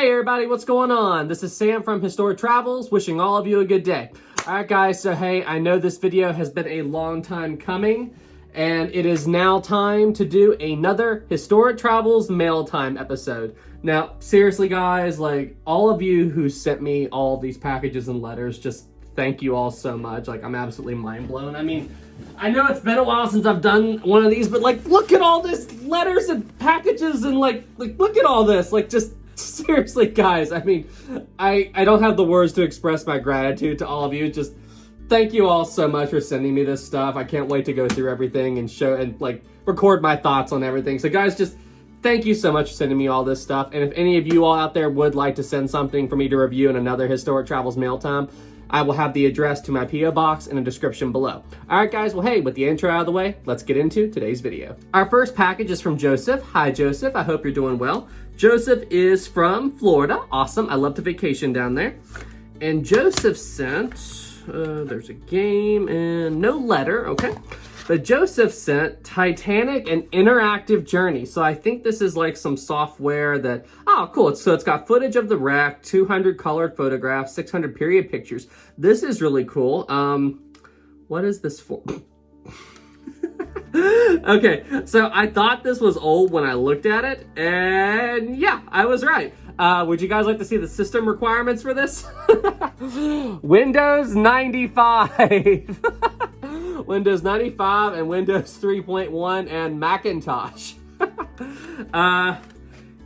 Hey everybody, what's going on? This is Sam from Historic Travels, wishing all of you a good day. Alright guys, so hey, I know this video has been a long time coming, and it is now time to do another Historic Travels Mailtime episode. Now, seriously guys, like, all of you who sent me all these packages and letters, just thank you all so much. Like, I'm absolutely mind blown. I mean, I know it's been a while since I've done one of these, but like, look at all this letters and packages and like look at all this. Like, just seriously guys, I mean, I don't have the words to express my gratitude to all of you. Just thank you all so much for sending me this stuff. I can't wait to go through everything and show and like record my thoughts on everything. So guys, just thank you so much for sending me all this stuff. And if any of you all out there would like to send something for me to review in another Historic Travels Mailtime, I will have the address to my P.O Box in the description below. Alright guys, well hey, with the intro out of the way, let's get into today's video. Our first package is from Joseph. Hi Joseph, I hope you're doing well. Joseph is from Florida. Awesome, I love to vacation down there. And Joseph sent, there's a game and no letter, okay. But Joseph sent Titanic, an interactive journey. So I think this is like some software that, oh cool. So it's got footage of the wreck, 200 colored photographs, 600 period pictures. This is really cool. What is this for? Okay, so I thought this was old when I looked at it, and yeah, I was right. Would you guys like to see the system requirements for this? Windows 95. Windows 95 and Windows 3.1 and Macintosh.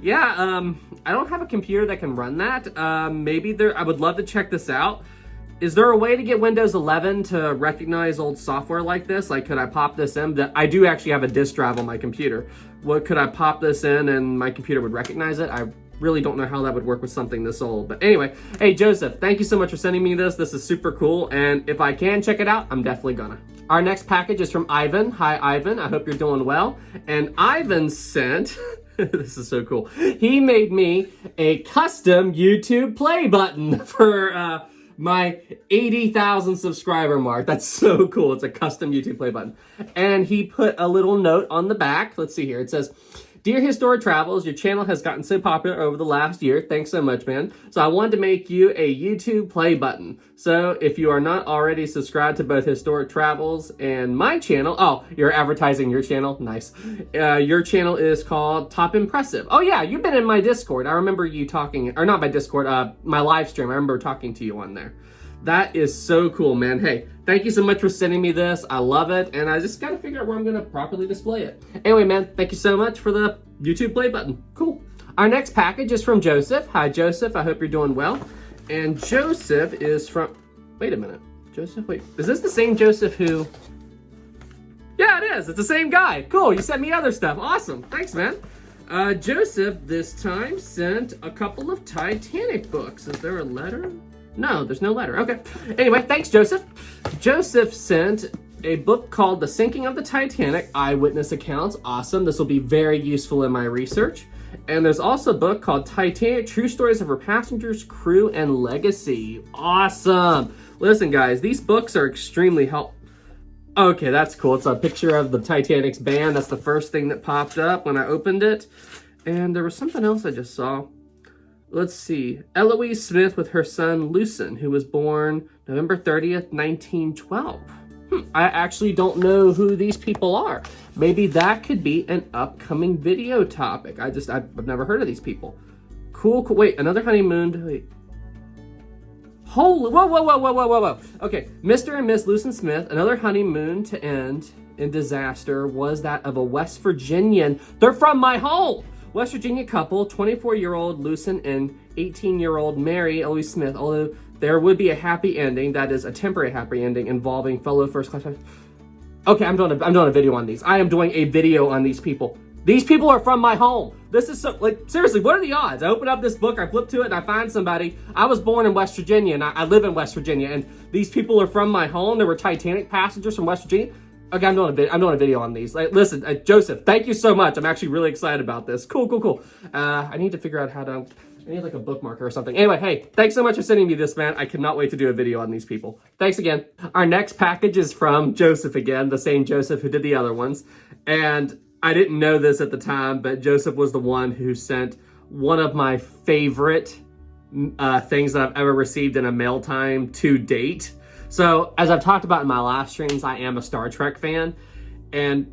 Yeah, I don't have a computer that can run that. Maybe I would love to check this out. Is there a way to get Windows 11 to recognize old software like this? Like, could I pop this in? I do actually have a disk drive on my computer. Could I pop this in and my computer would recognize it? I really don't know how that would work with something this old. But anyway, hey Joseph, thank you so much for sending me this. This is super cool, and if I can check it out, I'm definitely gonna. Our next package is from Ivan. Hi Ivan, I hope you're doing well. And Ivan sent, this is so cool, he made me a custom YouTube play button for my 80,000 subscriber mark. That's so cool. It's a custom YouTube play button. And he put a little note on the back. Let's see here. It says, "Dear Historic Travels, your channel has gotten so popular over the last year. Thanks so much, man. So I wanted to make you a YouTube play button. So if you are not already subscribed to both Historic Travels and my channel," oh, you're advertising your channel? Nice. Your channel is called Top Impressive. Oh yeah, you've been in my Discord. I remember you talking, or not my Discord, my live stream. I remember talking to you on there. That is so cool, man. Hey, thank you so much for sending me this. I love it, and I just gotta figure out where I'm gonna properly display it. Anyway, man, thank you so much for the YouTube play button. Cool. Our next package is from Joseph. Hi, Joseph. I hope you're doing well. And Joseph is from, wait a minute. Joseph, wait, is this the same Joseph who, yeah, it is. It's the same guy. Cool, you sent me other stuff. Awesome, thanks, man. Joseph this time sent a couple of Titanic books. Is there a letter? No, there's no letter. Okay. Anyway, thanks, Joseph. Joseph sent a book called The Sinking of the Titanic, Eyewitness Accounts. Awesome. This will be very useful in my research. And there's also a book called Titanic, True Stories of Her Passengers, Crew, and Legacy. Awesome. Listen, guys, these books are extremely helpful. Okay, that's cool. It's a picture of the Titanic's band. That's the first thing that popped up when I opened it. And there was something else I just saw. Let's see. Eloise Smith with her son, Lucen, who was born November 30th, 1912. I actually don't know who these people are. Maybe that could be an upcoming video topic. I've never heard of these people. Cool, cool. Wait, another honeymoon. Wait. Holy, whoa. Okay, Mr. and Miss Lucen Smith, another honeymoon to end in disaster was that of a West Virginian. They're from my home. West Virginia couple, 24-year-old Lucen and 18-year-old Mary Eloise Smith, although there would be a happy ending, that is a temporary happy ending involving fellow first class. Okay, I'm doing a video on these. I am doing a video on these people. These people are from my home. This is so, like, seriously, what are the odds? I open up this book, I flip to it, and I find somebody. I was born in West Virginia, and I live in West Virginia, and these people are from my home. There were Titanic passengers from West Virginia. Okay, I'm doing a video on these. Like, listen, Joseph, thank you so much. I'm actually really excited about this. Cool. I need to figure out how to, I need like a bookmarker or something. Anyway, hey, thanks so much for sending me this, man. I cannot wait to do a video on these people. Thanks again. Our next package is from Joseph again, the same Joseph who did the other ones. And I didn't know this at the time, but Joseph was the one who sent one of my favorite things that I've ever received in a Mailtime to date. So, as I've talked about in my last streams, I am a Star Trek fan. And,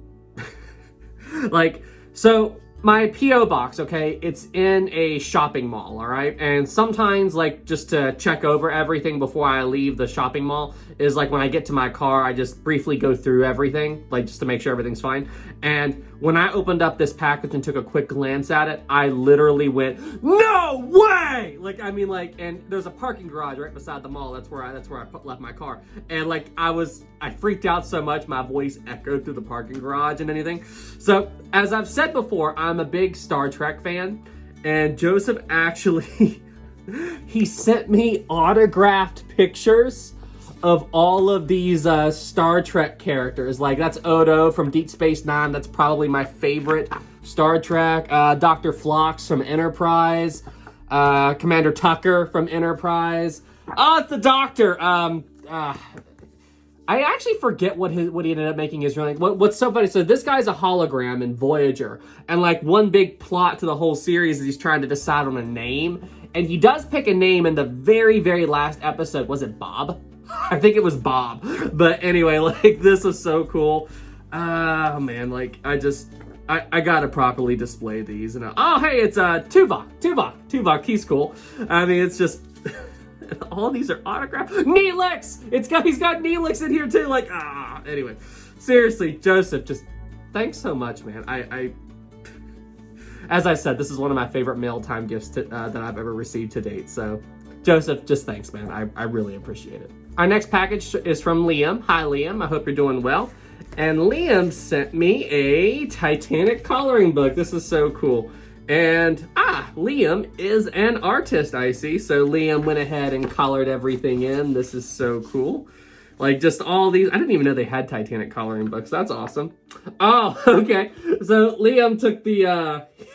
like, so my P.O Box, okay, it's in a shopping mall, all right? And sometimes, like, just to check over everything before I leave the shopping mall is, like, when I get to my car, I just briefly go through everything, like, just to make sure everything's fine. And when I opened up this package and took a quick glance at it, I literally went, no way! Like, I mean, like, and there's a parking garage right beside the mall. That's where I left my car. And, like, I freaked out so much, my voice echoed through the parking garage and anything. So, as I've said before, I'm a big Star Trek fan. And Joseph actually, he sent me autographed pictures of all of these Star Trek characters. Like, that's Odo from Deep Space Nine. That's probably my favorite Star Trek. Dr. Phlox from Enterprise. Commander Tucker from Enterprise. Oh, it's the Doctor. I actually forget what he ended up making his real name. What's so funny, so this guy's a hologram in Voyager. And, like, one big plot to the whole series is he's trying to decide on a name. And he does pick a name in the very, very last episode. Was it Bob? I think it was Bob. But anyway, like, this is so cool. Oh, man, like, I gotta properly display these. And oh, hey, it's Tuvok, he's cool. I mean, it's just, all these are autographed. Neelix! He's got Neelix in here too, like, anyway. Seriously, Joseph, just, thanks so much, man. As I said, this is one of my favorite Mailtime gifts that I've ever received to date, so Joseph, just thanks, man. I really appreciate it. Our next package is from Liam. Hi, Liam. I hope you're doing well. And Liam sent me a Titanic coloring book. This is so cool. And, Liam is an artist, I see. So Liam went ahead and colored everything in. This is so cool. Like, just all these. I didn't even know they had Titanic coloring books. That's awesome. Oh, okay. So Liam took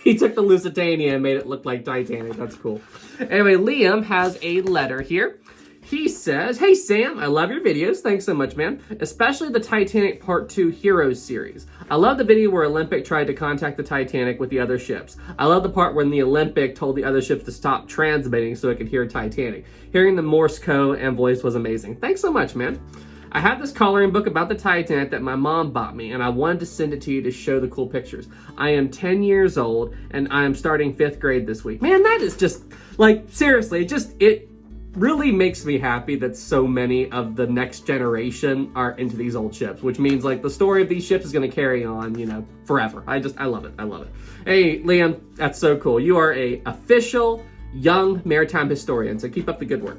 he took the Lusitania and made it look like Titanic. That's cool. Anyway, Liam has a letter here. He says, hey, Sam, I love your videos. Thanks so much, man. Especially the Titanic Part 2 Heroes series. I love the video where Olympic tried to contact the Titanic with the other ships. I love the part when the Olympic told the other ships to stop transmitting so it could hear Titanic. Hearing the Morse code and voice was amazing. Thanks so much, man. I have this coloring book about the Titanic that my mom bought me, and I wanted to send it to you to show the cool pictures. I am 10 years old, and I am starting 5th grade this week. Man, that is just, like, seriously, it really makes me happy that so many of the next generation are into these old ships, which means, like, the story of these ships is going to carry on, you know, forever. I love it. I love it. Hey, Liam, that's so cool. You are a official young maritime historian, so keep up the good work.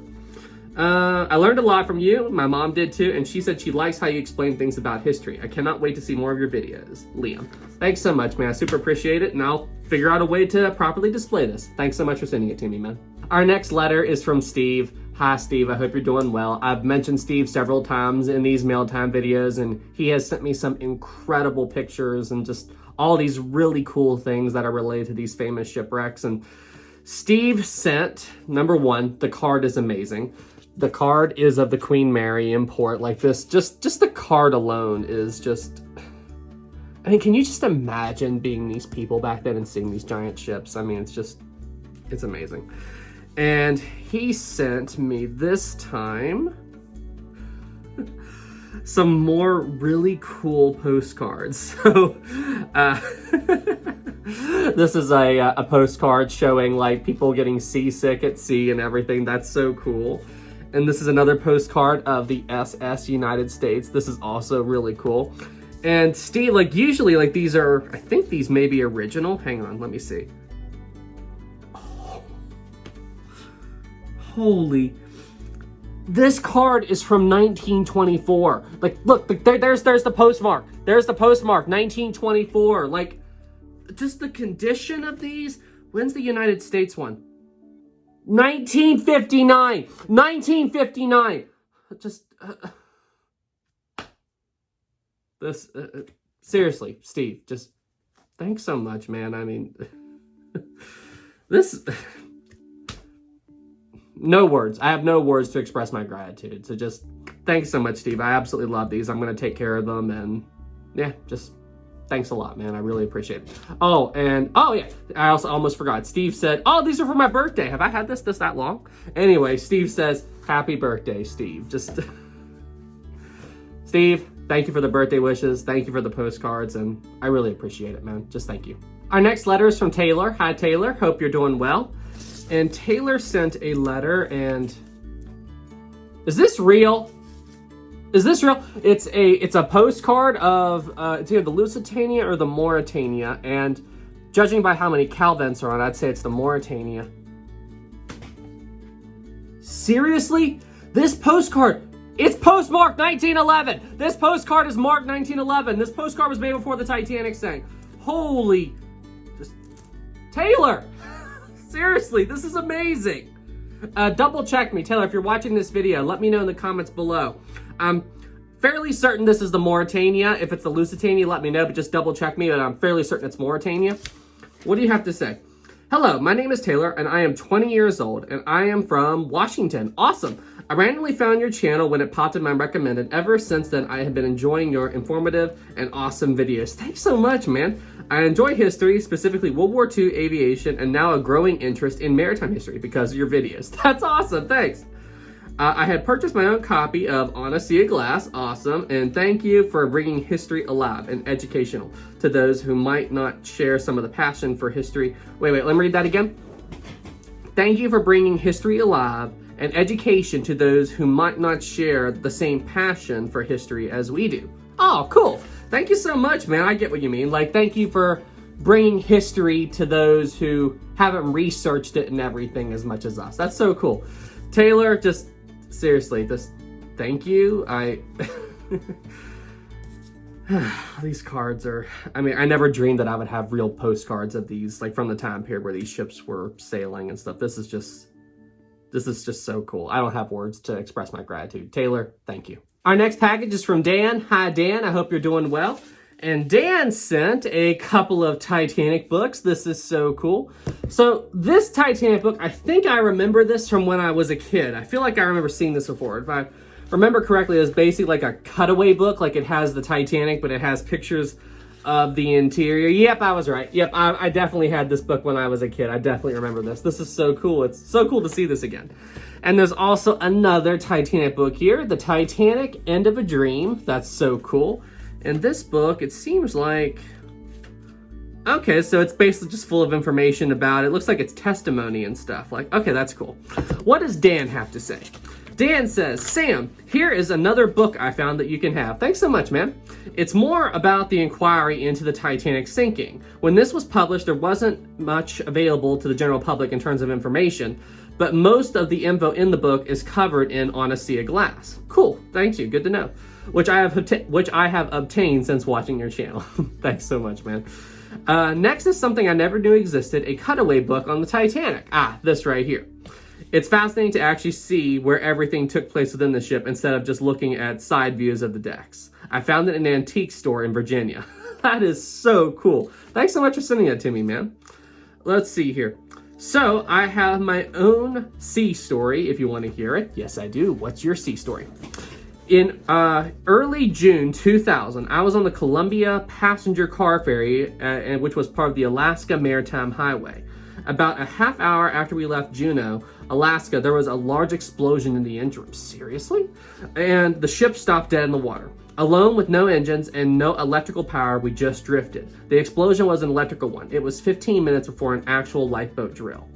I learned a lot from you. My mom did too, and she said she likes how you explain things about history. I cannot wait to see more of your videos. Liam. Thanks so much, man. I super appreciate it, and I'll figure out a way to properly display this. Thanks so much for sending it to me, man. Our next letter is from Steve. Hi, Steve. I hope you're doing well. I've mentioned Steve several times in these Mailtime videos, and he has sent me some incredible pictures and just all these really cool things that are related to these famous shipwrecks. And Steve sent, number one, the card is amazing. The card is of the Queen Mary import. Like this, just the card alone is just, I mean, can you just imagine being these people back then and seeing these giant ships? I mean, it's amazing. And he sent me this time some more really cool postcards. So this is a postcard showing, like, people getting seasick at sea and everything. That's so cool. And this is another postcard of the SS United States. This is also really cool. And Steve, like, usually, like, these are, I think these may be original. Hang on, let me see. Oh. Holy. This card is from 1924. Like, look, there's the postmark. There's the postmark, 1924. Like, just the condition of these. When's the United States one? 1959. 1959. Just, this, seriously, Steve, just, thanks so much, man. I mean, this, no words. I have no words to express my gratitude. So just, thanks so much, Steve. I absolutely love these. I'm going to take care of them. And yeah, just thanks a lot, man. I really appreciate it. Oh, and oh yeah, I also almost forgot. Steve said, oh, these are for my birthday. Have I had this that long? Anyway, Steve says, happy birthday, Steve. Just, Steve, thank you for the birthday wishes. Thank you for the postcards, and I really appreciate it, man. Just thank you. Our next letter is from Taylor. Hi, Taylor. Hope you're doing well. And Taylor sent a letter, and is this real? Is this real? It's a postcard of it's either the Lusitania or the Mauritania, and judging by how many Calvents are on, I'd say it's the Mauritania. Seriously? This postcard, it's postmarked 1911. This postcard is marked 1911. This postcard was made before the Titanic sank. Holy, Taylor, seriously, this is amazing. Double check me, Taylor, if you're watching this video, let me know in the comments below. I'm fairly certain this is the Mauritania. If it's the Lusitania, let me know, but just double check me, but I'm fairly certain it's Mauritania. What do you have to say? Hello, my name is Taylor, and I am 20 years old, and I am from Washington. Awesome. I randomly found your channel when it popped in my recommended. Ever since then, I have been enjoying your informative and awesome videos. Thanks so much, man. I enjoy history, specifically World War II aviation, and now a growing interest in maritime history because of your videos. That's awesome. Thanks. I had purchased my own copy of On a Sea of Glass. Awesome. And thank you for bringing history alive and educational to those who might not share some of the passion for history. Wait, let me read that again. Thank you for bringing history alive and education to those who might not share the same passion for history as we do. Oh, cool. Thank you so much, man. I get what you mean. Like, thank you for bringing history to those who haven't researched it and everything as much as us. That's so cool. Taylor, just seriously, just thank you. These cards are, I mean, I never dreamed that I would have real postcards of these, like from the time period where these ships were sailing and stuff. This is just so cool. I don't have words to express my gratitude. Taylor, thank you. Our next package is from Dan. Hi, Dan. I hope you're doing well. And Dan sent a couple of Titanic books. This is so cool. So this Titanic book, I think I remember this from when I was a kid. I feel like I remember seeing this before. If I remember correctly, it was basically like a cutaway book. Like it has the Titanic, but it has pictures of the interior. Yep, I was right. Yep, I definitely had this book when I was a kid. I definitely remember this. This is so cool. It's so cool to see this again. And there's also another Titanic book here, The Titanic, End of a Dream. That's so cool. And this book, it seems like, okay, so it's basically just full of information about it. Looks like it's testimony and stuff. Like, okay, that's cool. What does Dan have to say? Dan says, Sam, here is another book I found that you can have. Thanks so much, man. It's more about the inquiry into the Titanic sinking. When this was published, there wasn't much available to the general public in terms of information, but most of the info in the book is covered in On a Sea of Glass. Cool, thank you, good to know. Which I have obtained since watching your channel. Thanks so much, man. Next is something I never knew existed, a cutaway book on the Titanic. This right here. It's fascinating to actually see where everything took place within the ship instead of just looking at side views of the decks. I found it in an antique store in Virginia. That is so cool. Thanks so much for sending that to me, man. Let's see here. So I have my own sea story if you want to hear it. Yes, I do. What's your sea story? In early June 2000, I was on the Columbia passenger car ferry, which was part of the Alaska Maritime Highway. About a half hour after we left Juneau, Alaska, there was a large explosion in the engine room. Seriously? And the ship stopped dead in the water. Alone with no engines and no electrical power, we just drifted. The explosion was an electrical one. It was 15 minutes before an actual lifeboat drill.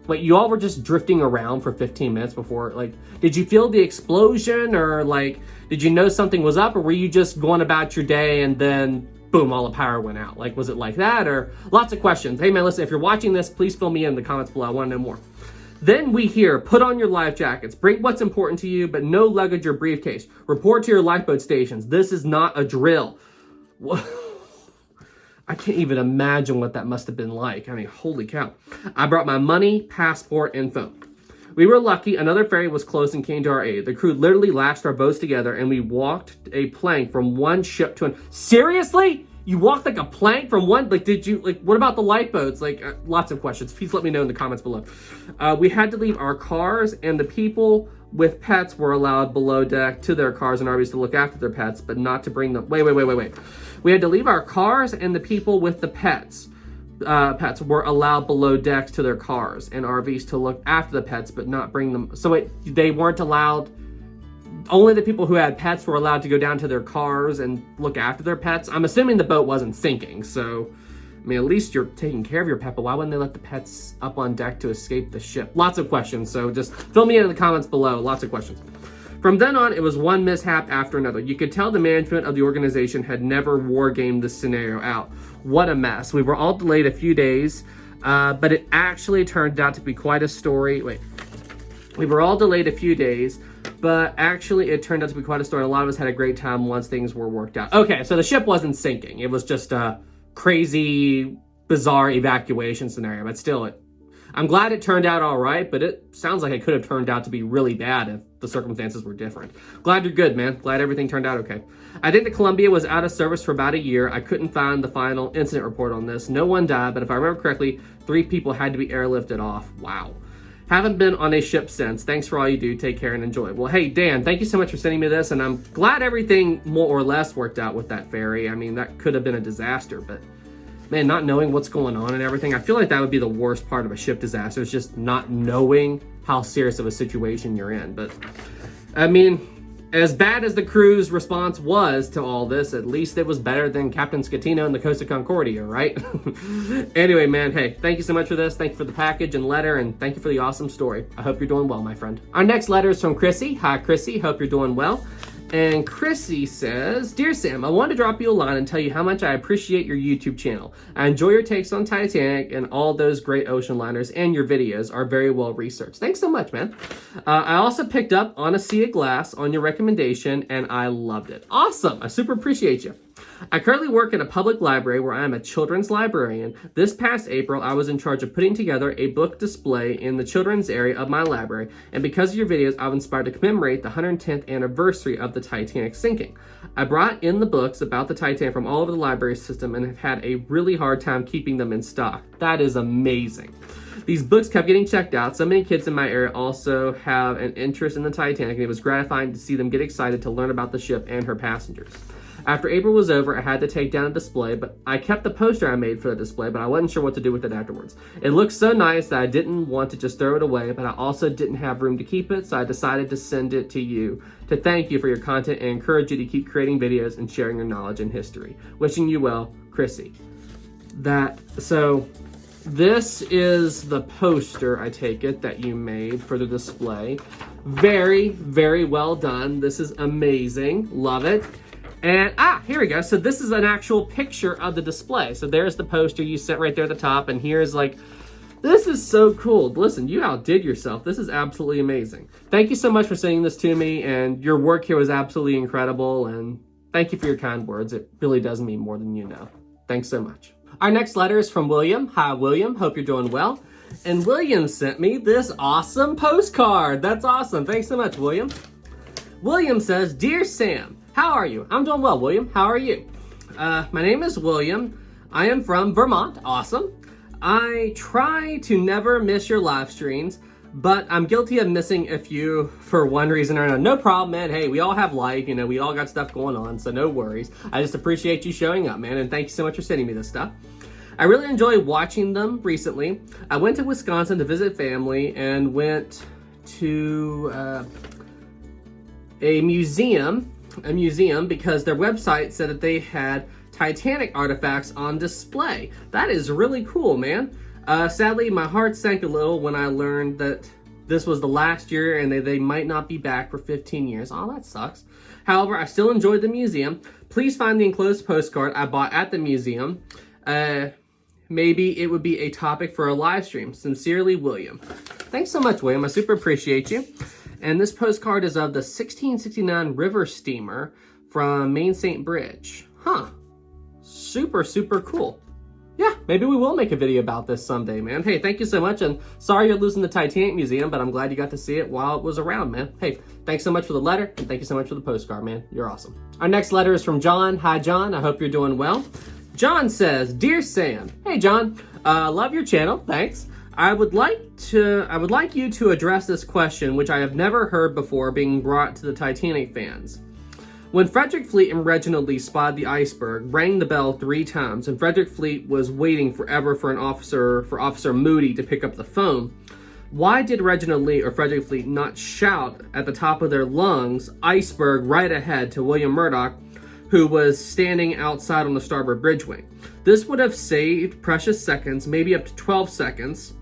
Wait, you all were just drifting around for 15 minutes before, like, did you feel the explosion, or like, did you know something was up, or were you just going about your day and then boom, all the power went out? Like, was it like that? Or lots of questions. Hey man, listen, if you're watching this, please fill me in the comments below. I want to know more. Then we hear, put on your life jackets, bring what's important to you, but no luggage or briefcase. Report to your lifeboat stations. This is not a drill. I can't even imagine what that must have been like. I mean, holy cow. I brought my money, passport, and phone. We were lucky. Another ferry was close and came to our aid. The crew literally lashed our boats together and we walked a plank from one ship to another. Seriously? You walked like a plank from one, like, did you, like, what about the lifeboats? Like, lots of questions. Please let me know in the comments below. We had to leave our cars, and the people with pets were allowed below deck to their cars and RVs to look after their pets, but not to bring them. Wait. We had to leave our cars, and the people with the pets were allowed below decks to their cars and RVs to look after the pets, but not bring them. So wait, they weren't allowed. Only the people who had pets were allowed to go down to their cars and look after their pets. I'm assuming the boat wasn't sinking, so I mean, at least you're taking care of your pet, but why wouldn't they let the pets up on deck to escape the ship? Lots of questions, so just fill me in the comments below. Lots of questions. From then on, it was one mishap after another. You could tell the management of the organization had never wargamed this scenario out. What a mess. We were all delayed a few days, but it actually turned out to be quite a story. We were all delayed a few days, but actually it turned out to be quite a story. A lot of us had a great time once things were worked out. Okay, so the ship wasn't sinking. It was just a crazy, bizarre evacuation scenario, but still, I'm glad it turned out all right, but it sounds like it could have turned out to be really bad if the circumstances were different. Glad you're good, man. Glad everything turned out okay. I think the Columbia was out of service for about a year. I couldn't find the final incident report on this. No one died, but if I remember correctly, 3 people had to be airlifted off. Wow. Haven't been on a ship since. Thanks for all you do. Take care and enjoy. Well, hey, Dan, thank you so much for sending me this, and I'm glad everything more or less worked out with that ferry. I mean, that could have been a disaster, but man, not knowing what's going on and everything, I feel like that would be the worst part of a ship disaster, is just not knowing how serious of a situation you're in. But, I mean, as bad as the crew's response was to all this, at least it was better than Captain Scatino and the Costa Concordia, right? Anyway, man, hey, thank you so much for this. Thank you for the package and letter, and thank you for the awesome story. I hope you're doing well, my friend. Our next letter is from Chrissy. Hi, Chrissy. Hope you're doing well. And Chrissy says, Dear Sam, I wanted to drop you a line and tell you how much I appreciate your YouTube channel. I enjoy your takes on Titanic and all those great ocean liners, and your videos are very well researched. Thanks so much, man. I also picked up On a Sea of Glass on your recommendation, and I loved it. Awesome. I super appreciate you. I currently work at a public library where I am a children's librarian. This past April, I was in charge of putting together a book display in the children's area of my library, and because of your videos, I was inspired to commemorate the 110th anniversary of the Titanic sinking. I brought in the books about the Titanic from all over the library system and have had a really hard time keeping them in stock. That is amazing. These books kept getting checked out. So many kids in my area also have an interest in the Titanic, and it was gratifying to see them get excited to learn about the ship and her passengers. After April was over, I had to take down a display, but I kept the poster I made for the display, but I wasn't sure what to do with it afterwards. It looked so nice that I didn't want to just throw it away, but I also didn't have room to keep it, so I decided to send it to you to thank you for your content and encourage you to keep creating videos and sharing your knowledge and history. Wishing you well, Chrissy. So this is the poster, I take it, that you made for the display. Very, very well done. This is amazing. Love it. And, here we go. So this is an actual picture of the display. So there's the poster you sent right there at the top. And here's like, this is so cool. Listen, you outdid yourself. This is absolutely amazing. Thank you so much for sending this to me. And your work here was absolutely incredible. And thank you for your kind words. It really does mean more than you know. Thanks so much. Our next letter is from William. Hi, William. Hope you're doing well. And William sent me this awesome postcard. That's awesome. Thanks so much, William. William says, Dear Sam, how are you? I'm doing well, William. How are you? My name is William. I am from Vermont. Awesome. I try to never miss your live streams, but I'm guilty of missing a few for one reason or another. No problem, man. Hey, we all have life. You know, we all got stuff going on, so no worries. I just appreciate you showing up, man, and thank you so much for sending me this stuff. I really enjoy watching them recently. I went to Wisconsin to visit family and went to a museum because their website said that they had Titanic artifacts on display. That is really cool, man. Sadly, my heart sank a little when I learned that this was the last year and they might not be back for 15 years. Oh, that sucks. However, I still enjoyed the museum. Please find the enclosed postcard I bought at the museum. Maybe it would be a topic for a live stream. Sincerely, William. Thanks so much, William. I super appreciate you. And this postcard is of the 1669 river steamer from Main St. Bridge. Huh. Super, super cool. Yeah, maybe we will make a video about this someday, man. Hey, thank you so much. And sorry you're losing the Titanic Museum, but I'm glad you got to see it while it was around, man. Hey, thanks so much for the letter. And thank you so much for the postcard, man. You're awesome. Our next letter is from John. Hi, John. I hope you're doing well. John says, Dear Sam, hey John, love your channel, thanks. I would like you to address this question, which I have never heard before being brought to the Titanic fans. When Frederick Fleet and Reginald Lee spotted the iceberg, rang the bell 3 times, and Frederick Fleet was waiting forever for Officer Moody to pick up the phone, why did Reginald Lee or Frederick Fleet not shout at the top of their lungs, iceberg right ahead, to William Murdoch, who was standing outside on the starboard bridge wing? This would have saved precious seconds, maybe up to 12 seconds,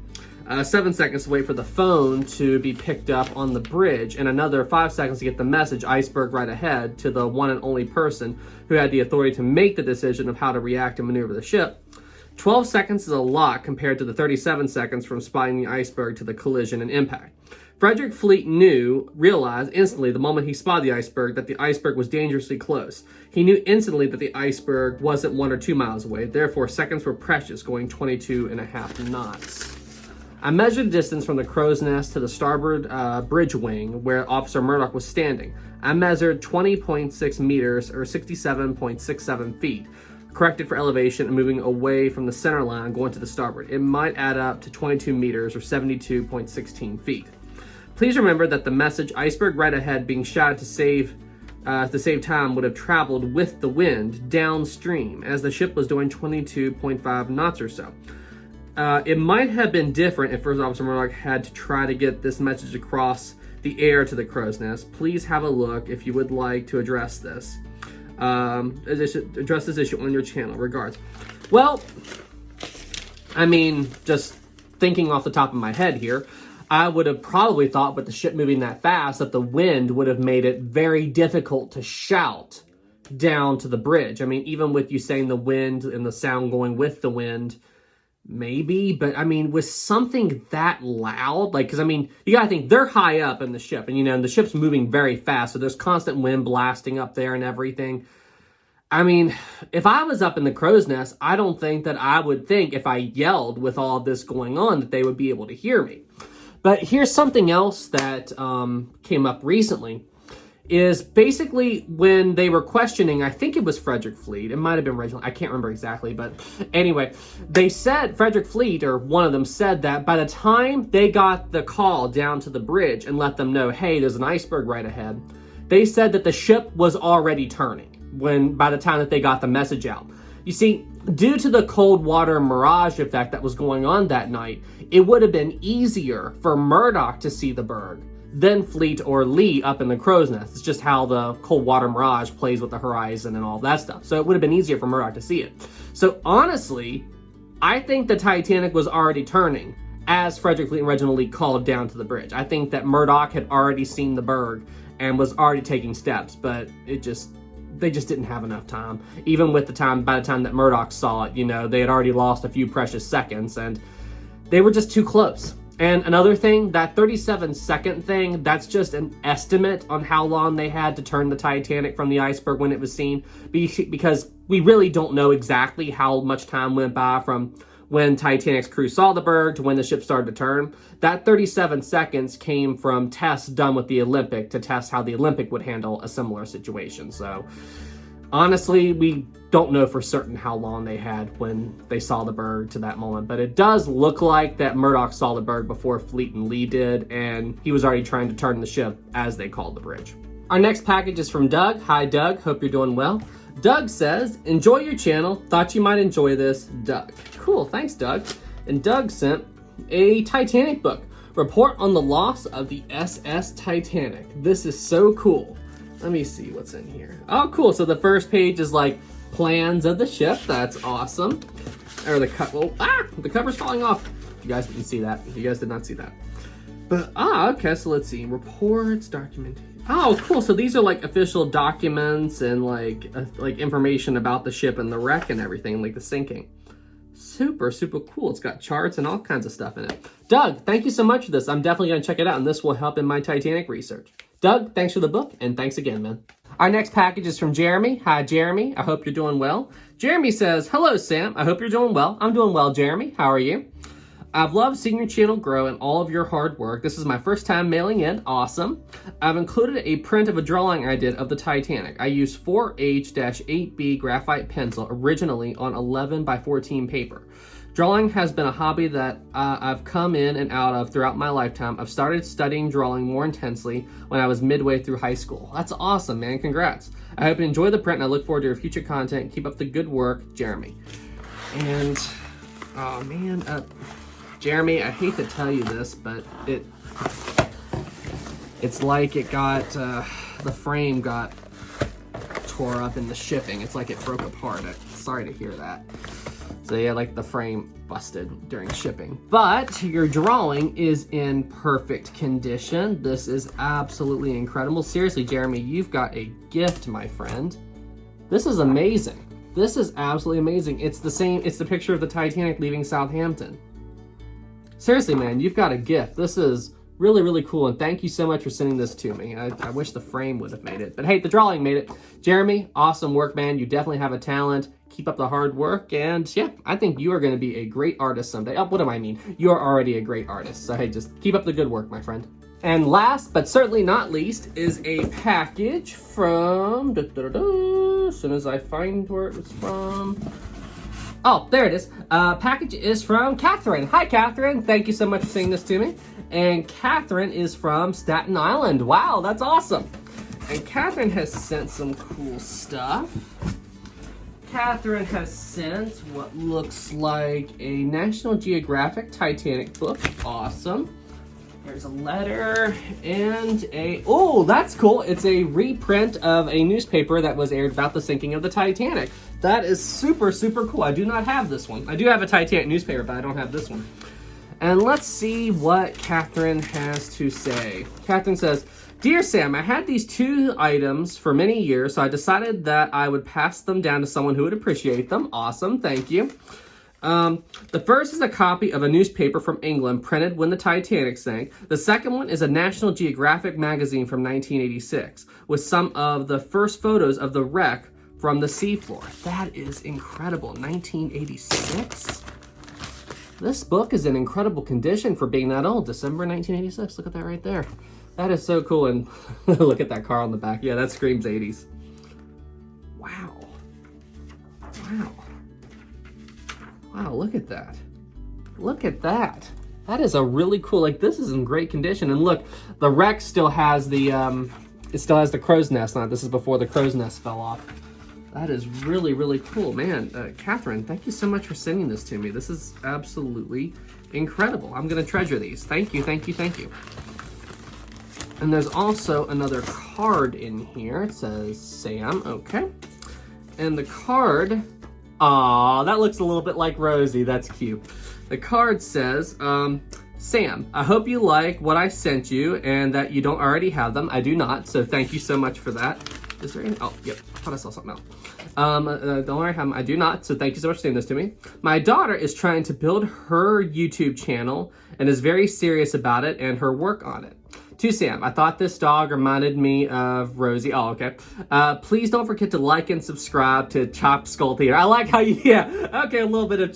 7 seconds to wait for the phone to be picked up on the bridge, and another 5 seconds to get the message, iceberg right ahead, to the one and only person who had the authority to make the decision of how to react and maneuver the ship. 12 seconds is a lot compared to the 37 seconds from spotting the iceberg to the collision and impact. Frederick Fleet realized instantly the moment he spotted the iceberg that the iceberg was dangerously close. He knew instantly that the iceberg wasn't 1 or 2 miles away, therefore seconds were precious, going 22.5 knots. I measured the distance from the crow's nest to the starboard bridge wing where Officer Murdoch was standing. I measured 20.6 meters or 67.67 feet. Corrected for elevation and moving away from the center line going to the starboard. It might add up to 22 meters or 72.16 feet. Please remember that the message iceberg right ahead being shouted to save time would have traveled with the wind downstream as the ship was doing 22.5 knots or so. It might have been different if First Officer Murdoch had to try to get this message across the air to the crow's nest. Please have a look if you would like to address this. Address this issue on your channel. Regards. Well, I mean, just thinking off the top of my head here, I would have probably thought with the ship moving that fast that the wind would have made it very difficult to shout down to the bridge. I mean, even with you saying the wind and the sound going with the wind, maybe, but I mean, with something that loud, like, because I mean, you gotta think they're high up in the ship, and you know, the ship's moving very fast, so there's constant wind blasting up there and everything. I mean, if I was up in the crow's nest, I don't think that I would think if I yelled with all this going on that they would be able to hear me. But here's something else that came up recently. Is basically when they were questioning, I think it was Frederick Fleet, it might have been Reginald, I can't remember exactly, but anyway, they said, Frederick Fleet, or one of them said that by the time they got the call down to the bridge and let them know, hey, there's an iceberg right ahead, they said that the ship was already turning by the time that they got the message out. You see, due to the cold water mirage effect that was going on that night, it would have been easier for Murdoch to see the berg than Fleet or Lee up in the crow's nest. It's just how the cold water mirage plays with the horizon and all that stuff. So it would have been easier for Murdoch to see it. So honestly, I think the Titanic was already turning as Frederick Fleet and Reginald Lee called down to the bridge. I think that Murdoch had already seen the berg and was already taking steps, but they just didn't have enough time. Even with by the time that Murdoch saw it, you know, they had already lost a few precious seconds and they were just too close. And another thing, that 37-second thing, that's just an estimate on how long they had to turn the Titanic from the iceberg when it was seen, because we really don't know exactly how much time went by from when Titanic's crew saw the berg to when the ship started to turn. That 37 seconds came from tests done with the Olympic to test how the Olympic would handle a similar situation. So honestly, we don't know for certain how long they had when they saw the berg to that moment, but it does look like that Murdoch saw the berg before Fleet and Lee did, and he was already trying to turn the ship as they called the bridge. Our next package is from Doug. Hi, Doug. Hope you're doing well. Doug says, enjoy your channel. Thought you might enjoy this, Doug. Cool. Thanks, Doug. And Doug sent a Titanic book. Report on the loss of the SS Titanic. This is so cool. Let me see what's in here. Oh, cool. So the first page is like plans of the ship. That's awesome. Or the cover's falling off. You guys didn't see that. You guys did not see that. But, okay. So let's see. Reports, documentation. Oh, cool. So these are like official documents and like information about the ship and the wreck and everything, like the sinking. Super, super cool. It's got charts and all kinds of stuff in it. Doug, thank you so much for this. I'm definitely going to check it out, and this will help in my Titanic research. Doug, thanks for the book, and thanks again, man. Our next package is from Jeremy. Hi, Jeremy. I hope you're doing well. Jeremy says, hello, Sam. I hope you're doing well. I'm doing well, Jeremy. How are you? I've loved seeing your channel grow and all of your hard work. This is my first time mailing in. Awesome. I've included a print of a drawing I did of the Titanic. I used 4H-8B graphite pencil originally on 11 by 14 paper. Drawing has been a hobby that I've come in and out of throughout my lifetime. I've started studying drawing more intensely when I was midway through high school. That's awesome, man. Congrats. I hope you enjoy the print and I look forward to your future content. Keep up the good work, Jeremy. And, oh man, Jeremy, I hate to tell you this, but it's like it got, the frame got tore up in the shipping. It's like it broke apart. Sorry to hear that. So yeah, like the frame busted during shipping. But your drawing is in perfect condition. This is absolutely incredible. Seriously, Jeremy, you've got a gift, my friend. This is amazing. This is absolutely amazing. It's the picture of the Titanic leaving Southampton. Seriously, man, you've got a gift. This is really, really cool, and thank you so much for sending this to me. I wish the frame would have made it, but hey, the drawing made it. Jeremy, awesome work, man. You definitely have a talent. Keep up the hard work, and yeah, I think you are going to be a great artist someday. Oh, what do I mean? You are already a great artist, so hey, just keep up the good work, my friend. And last, but certainly not least, is a package from... as soon as I find where it was from... Oh, there it is. Package is from Catherine. Hi, Catherine. Thank you so much for sending this to me. And Catherine is from Staten Island. Wow, that's awesome. And Catherine has sent some cool stuff. Catherine has sent what looks like a National Geographic Titanic book. Awesome. There's a letter and a... Oh, that's cool. It's a reprint of a newspaper that was aired about the sinking of the Titanic. That is super, super cool. I do not have this one. I do have a Titanic newspaper, but I don't have this one. And let's see what Catherine has to say. Catherine says, Dear Sam, I had these two items for many years, so I decided that I would pass them down to someone who would appreciate them. Awesome, thank you. The first is a copy of a newspaper from England printed when the Titanic sank. The second one is a National Geographic magazine from 1986 with some of the first photos of the wreck from the seafloor. That is incredible. 1986? This book is in incredible condition for being that old. December 1986. Look at that right there. That is so cool. And look at that car on the back. Yeah, that screams 80s. Wow. Wow. Wow, look at that. Look at that. That is a really cool, like, this is in great condition. And look, the wreck still has the, it still has the crow's nest on it. This is before the crow's nest fell off. That is really, really cool. Man, Catherine, thank you so much for sending this to me. This is absolutely incredible. I'm gonna treasure these. Thank you, thank you, thank you. And there's also another card in here. It says Sam, okay. And the card, aw, that looks a little bit like Rosie. That's cute. The card says, Sam, I hope you like what I sent you and that you don't already have them. I do not, so thank you so much for that. Is there any? Oh, yep. I thought I saw something else. Don't already have them. I do not, so thank you so much for sending this to me. My daughter is trying to build her YouTube channel and is very serious about it and her work on it. To Sam, I thought this dog reminded me of Rosie. Oh, okay. Please don't forget to like and subscribe to Chop Skull Theater. I like how you, yeah. Okay, a little bit of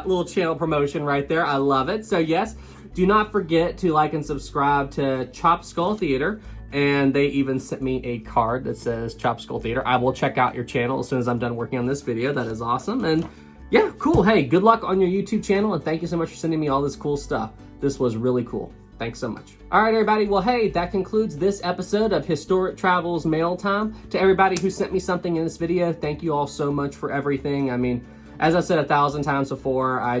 little channel promotion right there. I love it. So yes, do not forget to like and subscribe to Chop Skull Theater. And they even sent me a card that says Chop Skull Theater. I will check out your channel as soon as I'm done working on this video. That is awesome. And yeah, cool. Hey, good luck on your YouTube channel. And thank you so much for sending me all this cool stuff. This was really cool. Thanks so much. All right, everybody. Well, hey, that concludes this episode of Historic Travels Mail Time. To everybody who sent me something in this video, thank you all so much for everything. I mean, as I've said 1,000 times before, I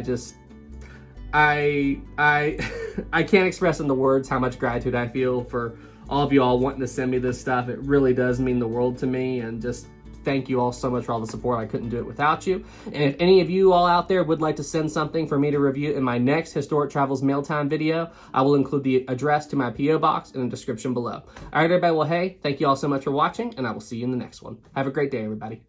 can't express in the words how much gratitude I feel for all of you all wanting to send me this stuff. It really does mean the world to me, and just thank you all so much for all the support. I couldn't do it without you. And if any of you all out there would like to send something for me to review in my next Historic Travels Mailtime video, I will include the address to my P.O Box in the description below. All right, everybody. Well, hey, thank you all so much for watching, and I will see you in the next one. Have a great day, everybody.